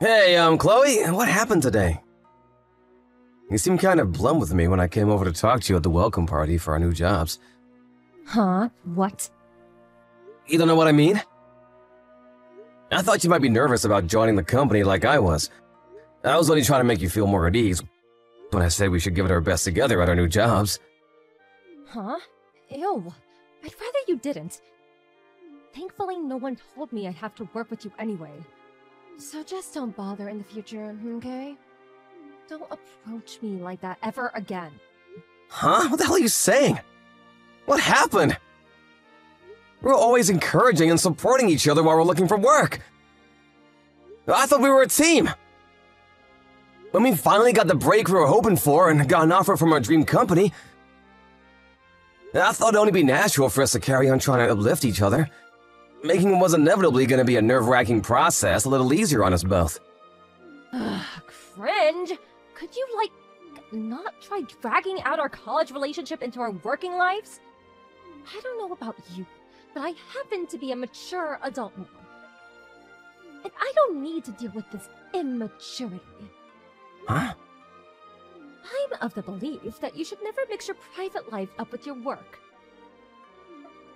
Hey, Chloe, what happened today? You seemed kind of blunt with me when I came over to talk to you at the welcome party for our new jobs. Huh? What? You don't know what I mean? I thought you might be nervous about joining the company like I was. I was only trying to make you feel more at ease when I said we should give it our best together at our new jobs. Huh? Ew. I'd rather you didn't. Thankfully, no one told me I'd have to work with you anyway. So just don't bother in the future, okay? Don't approach me like that ever again. Huh? What the hell are you saying? What happened? We're always encouraging and supporting each other while we're looking for work. I thought we were a team. When we finally got the break we were hoping for and got an offer from our dream company, I thought it'd only be natural for us to carry on trying to uplift each other, making what was inevitably going to be a nerve-wracking process a little easier on us both. Cringe! Could you, not try dragging out our college relationship into our working lives? I don't know about you, but I happen to be a mature adult now. And I don't need to deal with this immaturity. Huh? I'm of the belief that you should never mix your private life up with your work.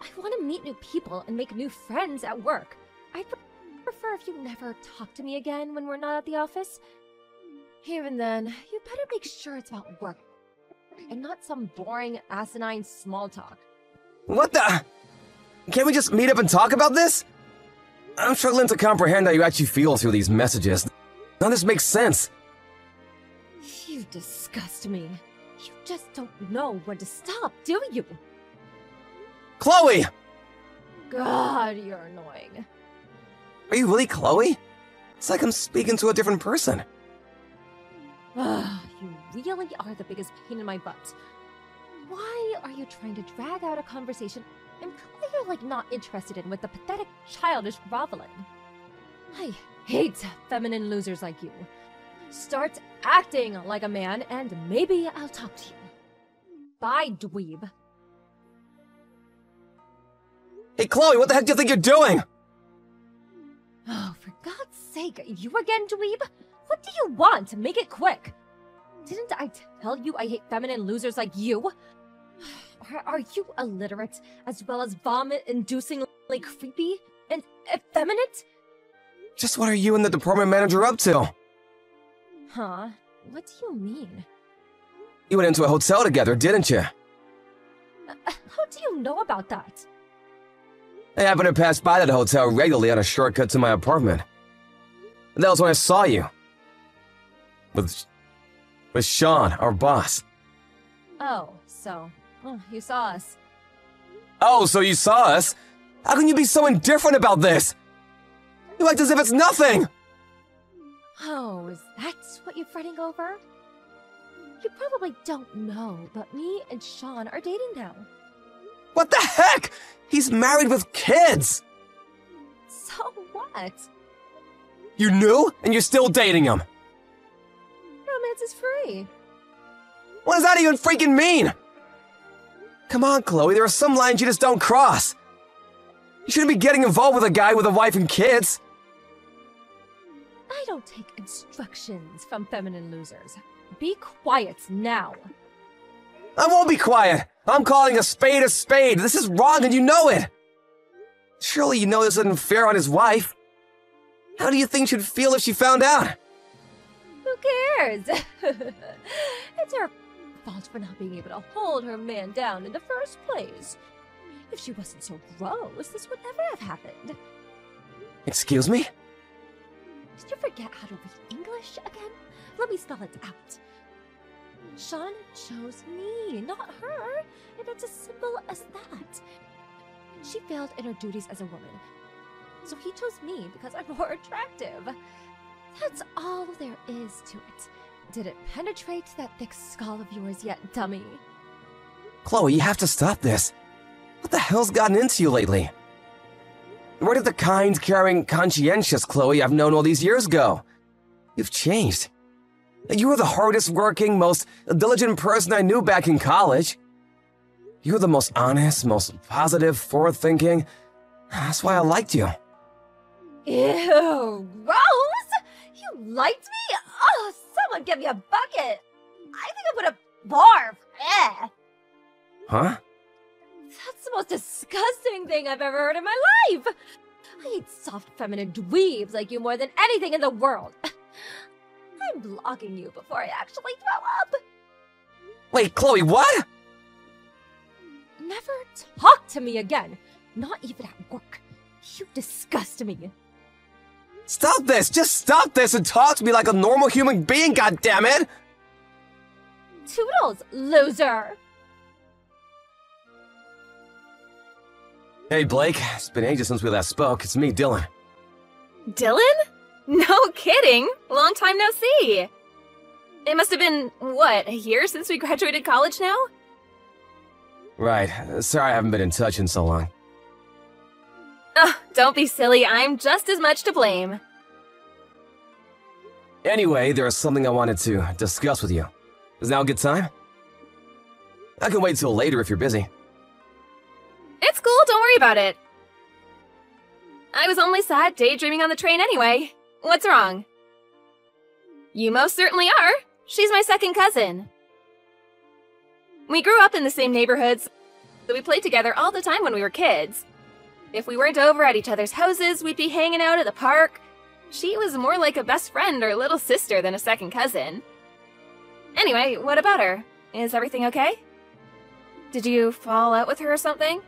I want to meet new people and make new friends at work. I'd prefer if you never talk to me again when we're not at the office. Even then, you better make sure it's about work, and not some boring, asinine small talk. What the? Can't we just meet up and talk about this? I'm struggling to comprehend how you actually feel through these messages. None of this makes sense. You disgust me. You just don't know when to stop, do you? Chloe! God, you're annoying. Are you really Chloe? It's like I'm speaking to a different person. You really are the biggest pain in my butt. Why are you trying to drag out a conversation I'm clearly not interested in with the pathetic, childish groveling? I hate feminine losers like you. Start acting like a man and maybe I'll talk to you. Bye, dweeb. Hey Chloe, what the heck do you think you're doing? Oh, for God's sake, you again, dweeb? What do you want? Make it quick. Didn't I tell you I hate feminine losers like you? Are you illiterate, as well as vomit-inducingly creepy and effeminate? Just what are you and the department manager up to? Huh? What do you mean? You went into a hotel together, didn't you? How do you know about that? I happen to pass by that hotel regularly on a shortcut to my apartment. That was when I saw you. With Sean, our boss. Oh, so... you saw us. Oh, so you saw us? How can you be so indifferent about this? You act as if it's nothing! Oh, is that what you're fretting over? You probably don't know, but me and Sean are dating now. What the heck? He's married with kids! So what? You knew, and you're still dating him. Romance is free. What does that even freaking mean? Come on, Chloe, there are some lines you just don't cross. You shouldn't be getting involved with a guy with a wife and kids. I don't take instructions from feminine losers. Be quiet now. I won't be quiet. I'm calling a spade a spade. This is wrong and you know it. Surely you know this isn't fair on his wife. How do you think she'd feel if she found out? Who cares? It's her fault for not being able to hold her man down in the first place. If she wasn't so gross, this would never have happened. Excuse me? Did you forget how to read English again? Let me spell it out. Sean chose me, not her, and it's as simple as that. She failed in her duties as a woman, so he chose me because I'm more attractive. That's all there is to it. Did it penetrate that thick skull of yours yet, dummy? Chloe, you have to stop this. What the hell's gotten into you lately? Where did the kind, caring, conscientious Chloe I've known all these years go? You've changed. You were the hardest working, most diligent person I knew back in college. You were the most honest, most positive, forward-thinking. That's why I liked you. Ew, gross! You liked me? Oh, someone give me a bucket. I think I'm gonna barf. Eh. Huh? That's the most disgusting thing I've ever heard in my life. I hate soft feminine dweebs like you more than anything in the world. I'm blocking you before I actually throw up. Wait, Chloe, what? Never talk to me again. Not even at work. You disgust me. Stop this! Just stop this and talk to me like a normal human being, goddammit! Toodles, loser. Hey, Blake. It's been ages since we last spoke. It's me, Dylan. Dylan? No kidding! Long time no see! It must have been, what, a year since we graduated college now? Right. Sorry I haven't been in touch in so long. Oh, don't be silly, I'm just as much to blame. Anyway, there is something I wanted to discuss with you. Is now a good time? I can wait till later if you're busy. It's cool, don't worry about it. I was only sad daydreaming on the train anyway. What's wrong? You most certainly are. She's my second cousin. We grew up in the same neighborhoods, so we played together all the time when we were kids. If we weren't over at each other's houses, we'd be hanging out at the park. She was more like a best friend or little sister than a second cousin. Anyway, what about her? Is everything okay? Did you fall out with her or something?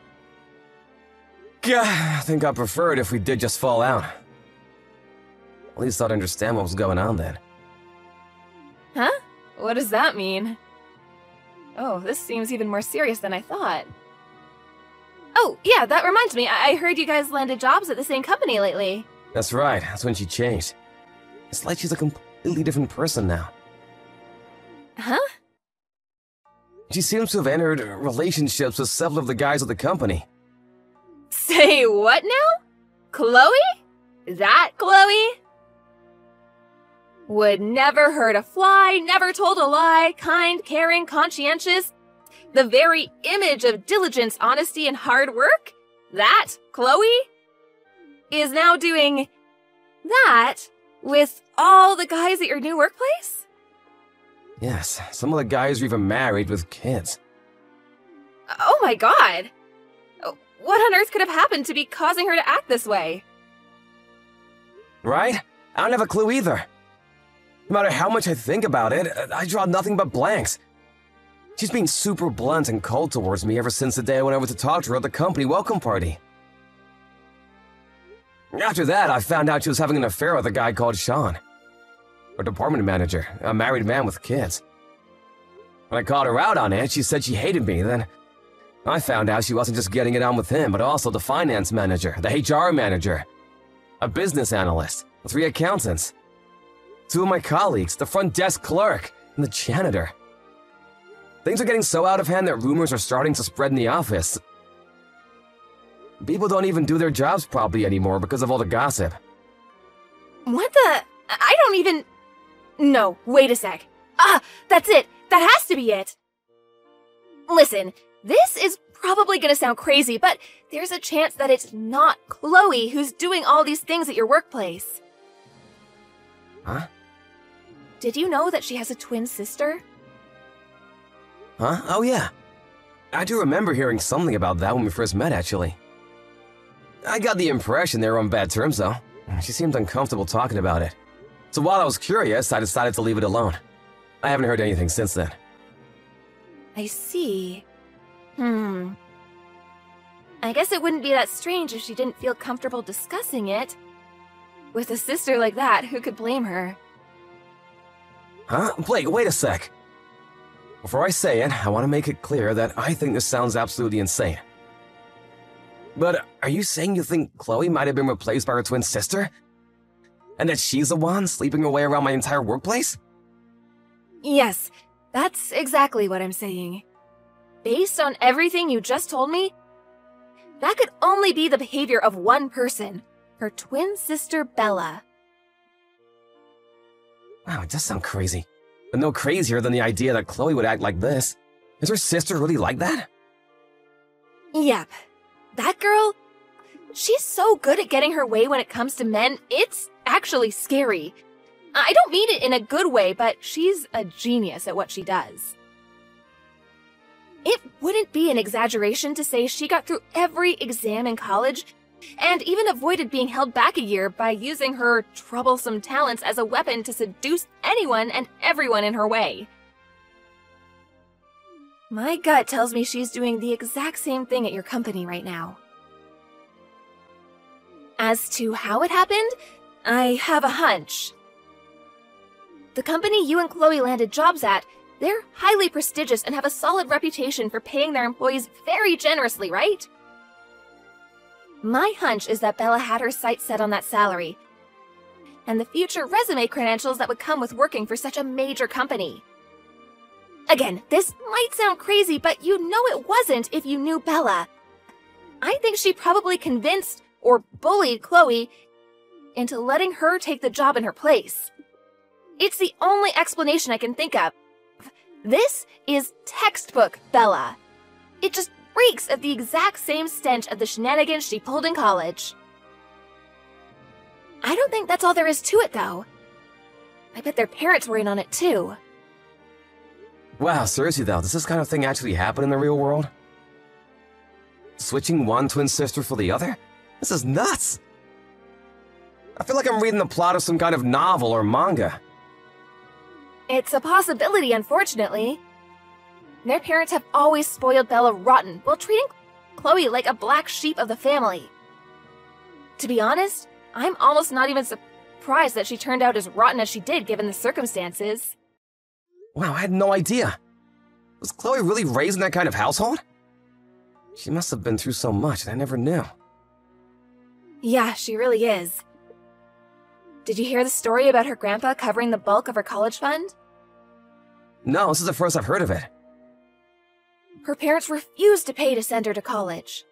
Gah, I think I'd prefer it if we did just fall out. At least I'd understand what was going on then. Huh? What does that mean? Oh, this seems even more serious than I thought. Oh, yeah, that reminds me. I heard you guys landed jobs at the same company lately. That's right, that's when she changed. It's like she's a completely different person now. Huh? She seems to have entered relationships with several of the guys at the company. Say what now? Chloe? That Chloe? Would never hurt a fly, never told a lie, kind, caring, conscientious. The very image of diligence, honesty, and hard work? That Chloe? Is now doing that with all the guys at your new workplace? Yes, some of the guys are even married with kids. Oh my god! What on earth could have happened to be causing her to act this way? Right? I don't have a clue either. No matter how much I think about it, I draw nothing but blanks. She's been super blunt and cold towards me ever since the day I went over to talk to her at the company welcome party. After that, I found out she was having an affair with a guy called Sean. Her department manager, a married man with kids. When I called her out on it, she said she hated me. Then I found out she wasn't just getting it on with him, but also the finance manager, the HR manager, a business analyst, 3 accountants, 2 of my colleagues, the front desk clerk, and the janitor. Things are getting so out of hand that rumors are starting to spread in the office. People don't even do their jobs properly anymore because of all the gossip. What the? I don't even... No, wait a sec. Ah, that's it. That has to be it. Listen, this is probably gonna sound crazy, but there's a chance that it's not Chloe who's doing all these things at your workplace. Huh? Did you know that she has a twin sister? Huh? Oh yeah. I do remember hearing something about that when we first met, actually. I got the impression they were on bad terms, though. She seemed uncomfortable talking about it. So while I was curious, I decided to leave it alone. I haven't heard anything since then. I see. I guess it wouldn't be that strange if she didn't feel comfortable discussing it. With a sister like that, who could blame her? Huh? Blake, wait a sec. Before I say it, I want to make it clear that I think this sounds absolutely insane. But are you saying you think Chloe might have been replaced by her twin sister? And that she's the one sleeping her way around my entire workplace? Yes, that's exactly what I'm saying. Based on everything you just told me, that could only be the behavior of one person, her twin sister Bella. Wow, it does sound crazy. But no crazier than the idea that Chloe would act like this. Is her sister really like that? Yep. That girl, she's so good at getting her way when it comes to men, it's actually scary. I don't mean it in a good way, but she's a genius at what she does. It wouldn't be an exaggeration to say she got through every exam in college and even avoided being held back a year by using her troublesome talents as a weapon to seduce anyone and everyone in her way. My gut tells me she's doing the exact same thing at your company right now. As to how it happened, I have a hunch. The company you and Chloe landed jobs at, they're highly prestigious and have a solid reputation for paying their employees very generously, right? My hunch is that Bella had her sights set on that salary and the future resume credentials that would come with working for such a major company. Again, this might sound crazy, but you know it wasn't if you knew Bella. I think she probably convinced or bullied Chloe into letting her take the job in her place. It's the only explanation I can think of. This is textbook Bella. It just reeks of the exact same stench of the shenanigans she pulled in college. I don't think that's all there is to it, though. I bet their parents were in on it, too. Wow, seriously though, does this kind of thing actually happen in the real world? Switching one twin sister for the other? This is nuts! I feel like I'm reading the plot of some kind of novel or manga. It's a possibility, unfortunately. Their parents have always spoiled Bella rotten while treating Chloe like a black sheep of the family. To be honest, I'm almost not even surprised that she turned out as rotten as she did given the circumstances. Wow, I had no idea. Was Chloe really raised in that kind of household? She must have been through so much that I never knew. Yeah, she really is. Did you hear the story about her grandpa covering the bulk of her college fund? No, this is the first I've heard of it. Her parents refused to pay to send her to college.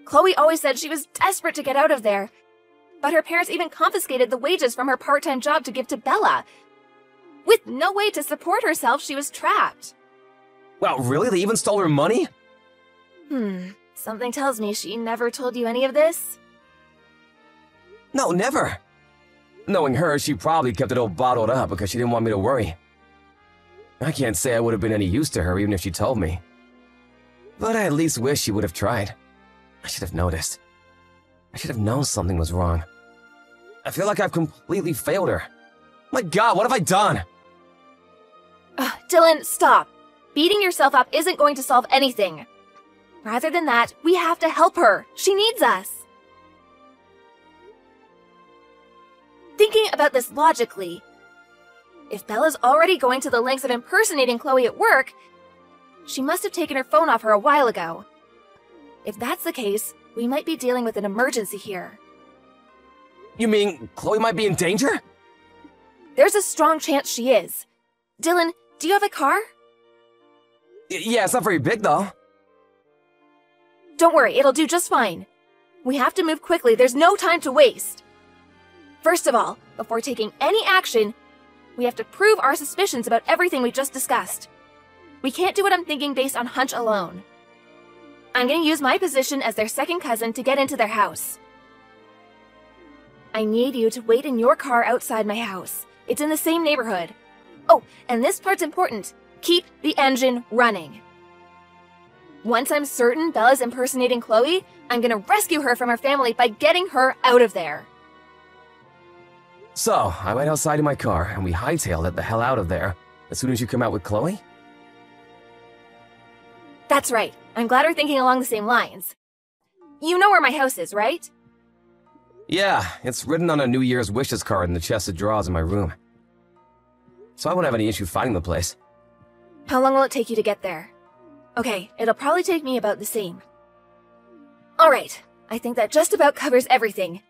Chloe always said she was desperate to get out of there, but her parents even confiscated the wages from her part-time job to give to Bella. With no way to support herself, she was trapped. Wow, really? They even stole her money? Something tells me she never told you any of this. No, never. Knowing her, she probably kept it all bottled up because she didn't want me to worry. I can't say I would have been any use to her even if she told me. But I at least wish she would have tried. I should have noticed. I should have known something was wrong. I feel like I've completely failed her. My God, what have I done? Dylan, stop. Beating yourself up isn't going to solve anything. Rather than that, we have to help her. She needs us. Thinking about this logically, if Bella's already going to the lengths of impersonating Chloe at work, she must have taken her phone off her a while ago. If that's the case, we might be dealing with an emergency here. You mean Chloe might be in danger? There's a strong chance she is. Dylan, do you have a car? Yeah, it's not very big though. Don't worry, it'll do just fine. We have to move quickly, there's no time to waste. First of all, before taking any action, we have to prove our suspicions about everything we just discussed. We can't do what I'm thinking based on hunch alone. I'm going to use my position as their second cousin to get into their house. I need you to wait in your car outside my house. It's in the same neighborhood. Oh, and this part's important. Keep the engine running. Once I'm certain Bella's impersonating Chloe, I'm going to rescue her from her family by getting her out of there. So, I went outside in my car and we hightailed it the hell out of there as soon as you come out with Chloe? That's right. I'm glad we're thinking along the same lines. You know where my house is, right? Yeah, it's written on a New Year's wishes card in the chest of drawers in my room. So I won't have any issue finding the place. How long will it take you to get there? Okay, it'll probably take me about the same. Alright, I think that just about covers everything.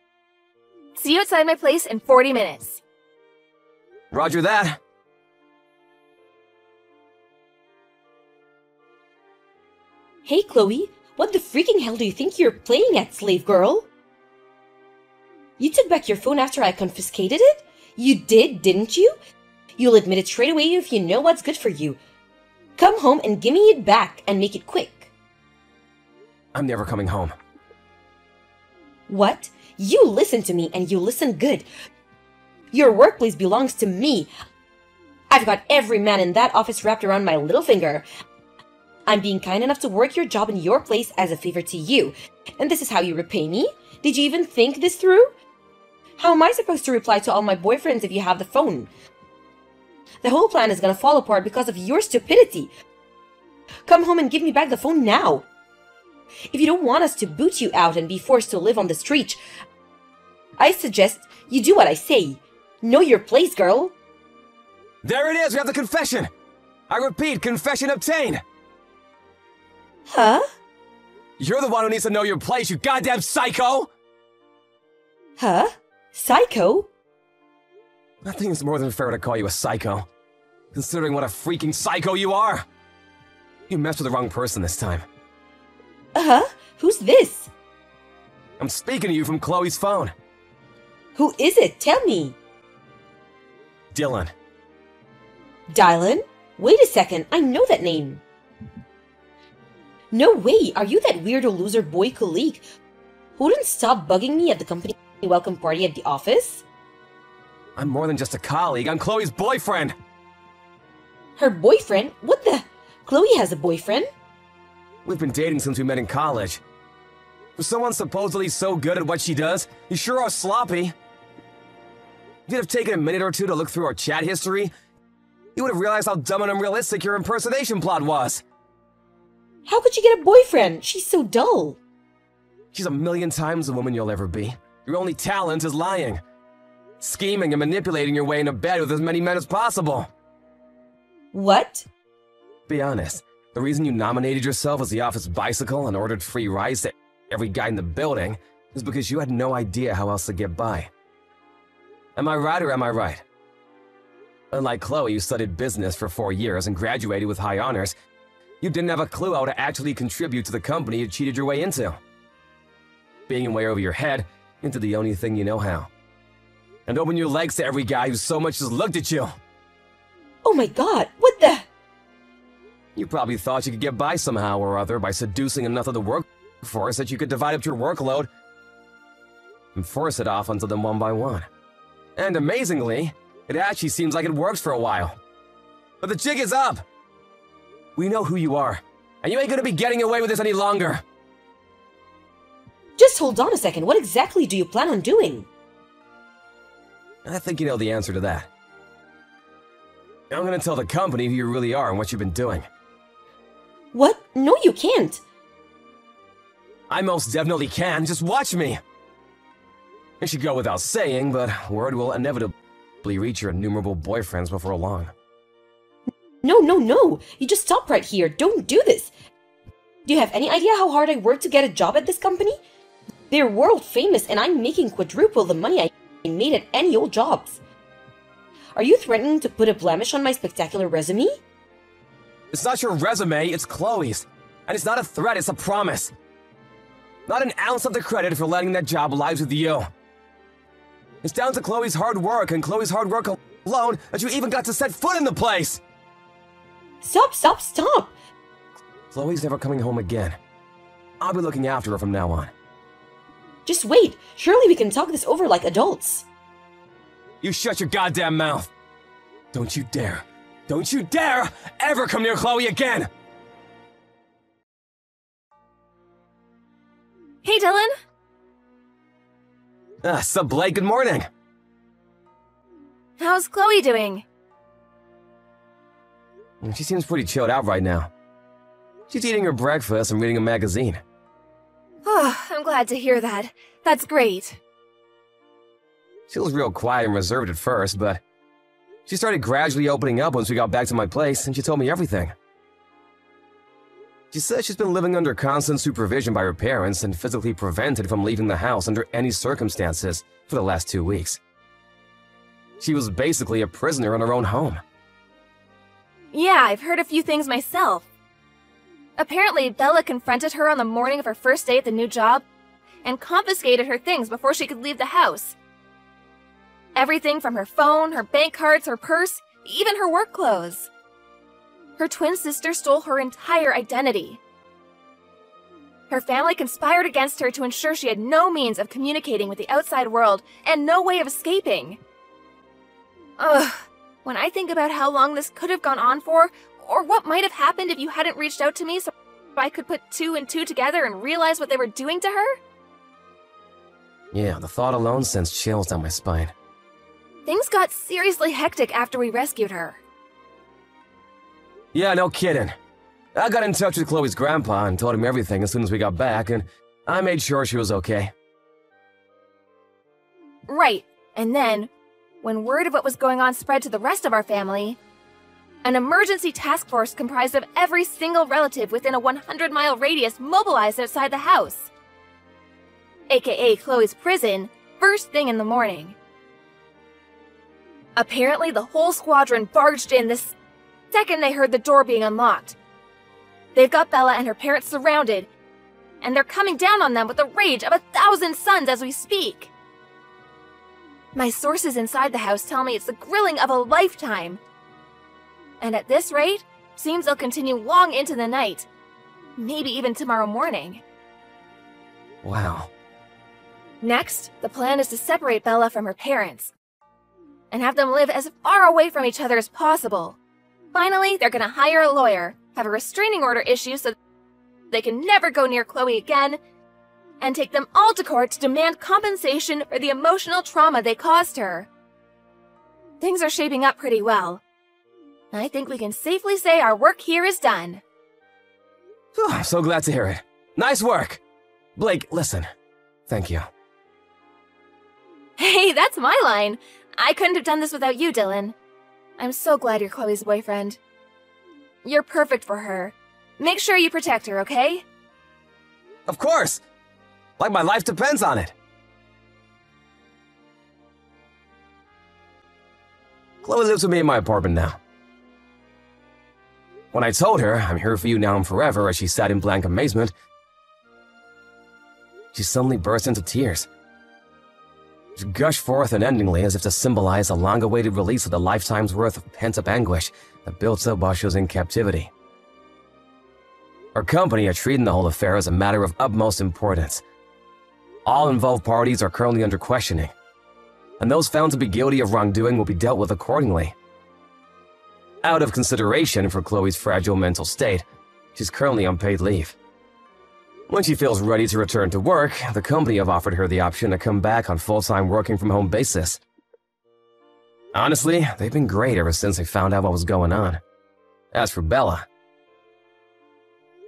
See you outside my place in 40 minutes. Roger that. Hey, Chloe, what the freaking hell do you think you're playing at, slave girl? You took back your phone after I confiscated it? You did, didn't you? You'll admit it straight away if you know what's good for you. Come home and give me it back and make it quick. I'm never coming home. What? You listen to me and you listen good. Your workplace belongs to me. I've got every man in that office wrapped around my little finger. I'm being kind enough to work your job in your place as a favor to you. And this is how you repay me? Did you even think this through? How am I supposed to reply to all my boyfriends if you have the phone? The whole plan is gonna fall apart because of your stupidity. Come home and give me back the phone now. If you don't want us to boot you out and be forced to live on the street, I suggest you do what I say. Know your place, girl. There it is, we have the confession! I repeat, confession obtained! Huh? You're the one who needs to know your place, you goddamn psycho! Huh? Psycho? I think it's more than fair to call you a psycho, considering what a freaking psycho you are! You messed with the wrong person this time. Uh-huh? Who's this? I'm speaking to you from Chloe's phone. Who is it? Tell me. Dylan. Dylan? Wait a second, I know that name. No way, are you that weirdo loser boy colleague who didn't stop bugging me at the company welcome party at the office? I'm more than just a colleague, I'm Chloe's boyfriend! Her boyfriend? What the? Chloe has a boyfriend? We've been dating since we met in college. For someone supposedly so good at what she does, you sure are sloppy. If you'd have taken a minute or two to look through our chat history, you would have realized how dumb and unrealistic your impersonation plot was. How could she get a boyfriend? She's so dull. She's a million times the woman you'll ever be. Your only talent is lying. Scheming and manipulating your way into bed with as many men as possible. What? Be honest, the reason you nominated yourself as the office bicycle and ordered free rides to every guy in the building is because you had no idea how else to get by. Am I right or am I right? Unlike Chloe, who studied business for 4 years and graduated with high honors, you didn't have a clue how to actually contribute to the company you cheated your way into. Being way over your head into the only thing you know how. And open your legs to every guy who so much as looked at you. Oh my god, what the? You probably thought you could get by somehow or other by seducing enough of the workforce that you could divide up your workload and force it off onto them one by one. And amazingly, it actually seems like it works for a while. But the jig is up! We know who you are, and you ain't gonna be getting away with this any longer! Just hold on a second, what exactly do you plan on doing? I think you know the answer to that. I'm gonna tell the company who you really are and what you've been doing. What? No, you can't. I most definitely can, just watch me! It should go without saying, but word will inevitably reach your innumerable boyfriends before long. No, no, no! You just stop right here, don't do this! Do you have any idea how hard I worked to get a job at this company? They're world famous and I'm making quadruple the money I made at any old jobs. Are you threatening to put a blemish on my spectacular resume? It's not your resume, it's Chloe's. And it's not a threat, it's a promise. Not an ounce of the credit for letting that job lies with you. It's down to Chloe's hard work and Chloe's hard work alone that you even got to set foot in the place! Stop, stop, stop! Chloe's never coming home again. I'll be looking after her from now on. Just wait, surely we can talk this over like adults. You shut your goddamn mouth! Don't you dare ever come near Chloe again! Hey, Dylan! Sup, Blake, good morning! How's Chloe doing? She seems pretty chilled out right now. She's eating her breakfast and reading a magazine. Oh, I'm glad to hear that. That's great. She was real quiet and reserved at first, but she started gradually opening up once we got back to my place, and she told me everything. She said she's been living under constant supervision by her parents and physically prevented from leaving the house under any circumstances for the last 2 weeks. She was basically a prisoner in her own home. Yeah, I've heard a few things myself. Apparently, Bella confronted her on the morning of her first day at the new job and confiscated her things before she could leave the house. Everything from her phone, her bank cards, her purse, even her work clothes. Her twin sister stole her entire identity. Her family conspired against her to ensure she had no means of communicating with the outside world and no way of escaping. Ugh. When I think about how long this could have gone on for, or what might have happened if you hadn't reached out to me so I could put two and two together and realize what they were doing to her. Yeah, the thought alone sends chills down my spine. Things got seriously hectic after we rescued her. Yeah, no kidding. I got in touch with Chloe's grandpa and told him everything as soon as we got back, and I made sure she was okay. Right, and then, when word of what was going on spread to the rest of our family, an emergency task force comprised of every single relative within a 100-mile radius mobilized outside the house. AKA Chloe's prison, first thing in the morning. Apparently, the whole squadron barged in the second they heard the door being unlocked. They've got Bella and her parents surrounded, and they're coming down on them with the rage of 1,000 suns as we speak. My sources inside the house tell me it's the grilling of a lifetime. And at this rate, seems they'll continue long into the night. Maybe even tomorrow morning. Wow. Next, the plan is to separate Bella from her parents and have them live as far away from each other as possible. Finally, they're gonna hire a lawyer, have a restraining order issued so they can never go near Chloe again, and take them all to court to demand compensation for the emotional trauma they caused her. Things are shaping up pretty well. I think we can safely say our work here is done. Whew, I'm so glad to hear it. Nice work! Blake, listen. Thank you. Hey, that's my line. I couldn't have done this without you, Dylan. I'm so glad you're Chloe's boyfriend. You're perfect for her. Make sure you protect her, okay? Of course! Like my life depends on it. Chloe lives with me in my apartment now. When I told her, I'm here for you now and forever, as she sat in blank amazement, she suddenly burst into tears. She gushed forth unendingly as if to symbolize a long-awaited release of the lifetime's worth of pent-up anguish that built up while she was in captivity. Our company are treating the whole affair as a matter of utmost importance. All involved parties are currently under questioning, and those found to be guilty of wrongdoing will be dealt with accordingly. Out of consideration for Chloe's fragile mental state, she's currently on paid leave. When she feels ready to return to work, the company have offered her the option to come back on full-time working-from-home basis. Honestly, they've been great ever since they found out what was going on. As for Bella,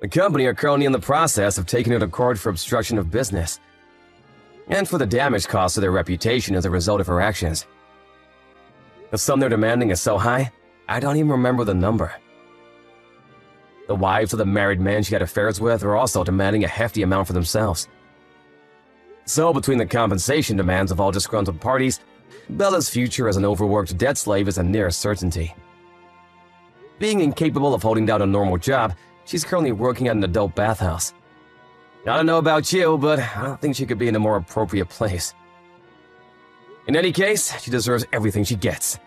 the company are currently in the process of taking her to court for obstruction of business, and for the damage caused to their reputation as a result of her actions. The sum they're demanding is so high, I don't even remember the number. The wives of the married men she had affairs with are also demanding a hefty amount for themselves. So between the compensation demands of all disgruntled parties, Bella's future as an overworked debt slave is a near certainty. Being incapable of holding down a normal job, she's currently working at an adult bathhouse. I don't know about you, but I don't think she could be in a more appropriate place. In any case, she deserves everything she gets.